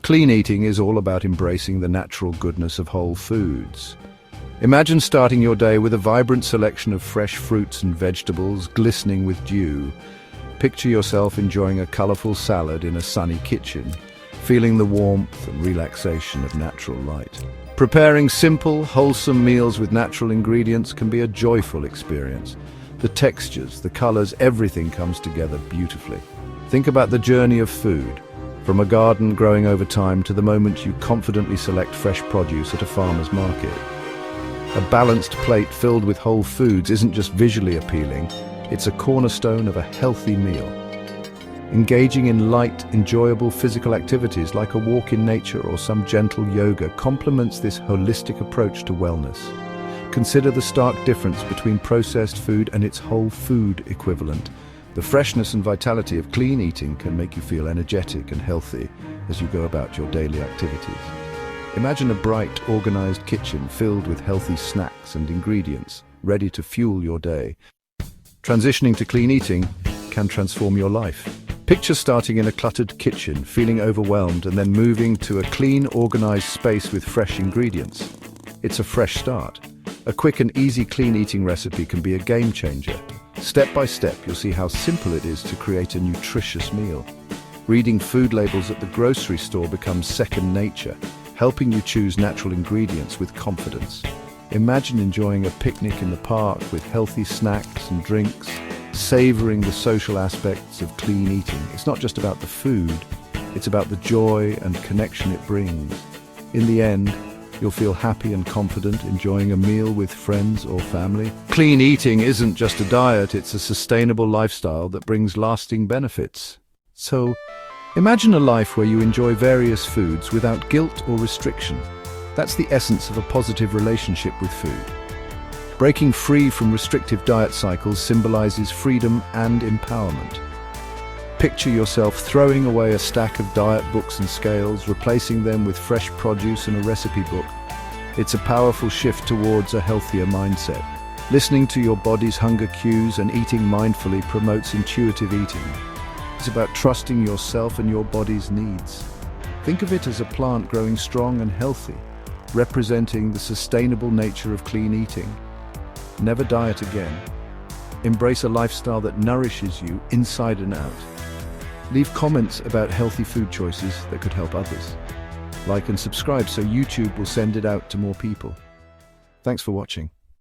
Clean eating is all about embracing the natural goodness of whole foods. Imagine starting your day with a vibrant selection of fresh fruits and vegetables glistening with dew. Picture yourself enjoying a colorful salad in a sunny kitchen, feeling the warmth and relaxation of natural light. Preparing simple, wholesome meals with natural ingredients can be a joyful experience. The textures, the colors, everything comes together beautifully. Think about the journey of food, from a garden growing over time to the moment you confidently select fresh produce at a farmer's market. A balanced plate filled with whole foods isn't just visually appealing, it's a cornerstone of a healthy meal. Engaging in light, enjoyable physical activities like a walk in nature or some gentle yoga complements this holistic approach to wellness. Consider the stark difference between processed food and its whole food equivalent. The freshness and vitality of clean eating can make you feel energetic and healthy as you go about your daily activities. Imagine a bright, organized kitchen filled with healthy snacks and ingredients, ready to fuel your day. Transitioning to clean eating can transform your life. Picture starting in a cluttered kitchen, feeling overwhelmed, and then moving to a clean, organized space with fresh ingredients. It's a fresh start. A quick and easy clean eating recipe can be a game changer. Step by step, you'll see how simple it is to create a nutritious meal. Reading food labels at the grocery store becomes second nature, helping you choose natural ingredients with confidence. Imagine enjoying a picnic in the park with healthy snacks and drinks, savoring the social aspects of clean eating. It's not just about the food, it's about the joy and connection it brings. In the end, you'll feel happy and confident enjoying a meal with friends or family. Clean eating isn't just a diet, it's a sustainable lifestyle that brings lasting benefits. So, imagine a life where you enjoy various foods without guilt or restriction. That's the essence of a positive relationship with food. Breaking free from restrictive diet cycles symbolizes freedom and empowerment. Picture yourself throwing away a stack of diet books and scales, replacing them with fresh produce and a recipe book. It's a powerful shift towards a healthier mindset. Listening to your body's hunger cues and eating mindfully promotes intuitive eating. It's about trusting yourself and your body's needs. Think of it as a plant growing strong and healthy, representing the sustainable nature of clean eating. Never diet again. Embrace a lifestyle that nourishes you inside and out. Leave comments about healthy food choices that could help others. Like and subscribe so YouTube will send it out to more people. Thanks for watching.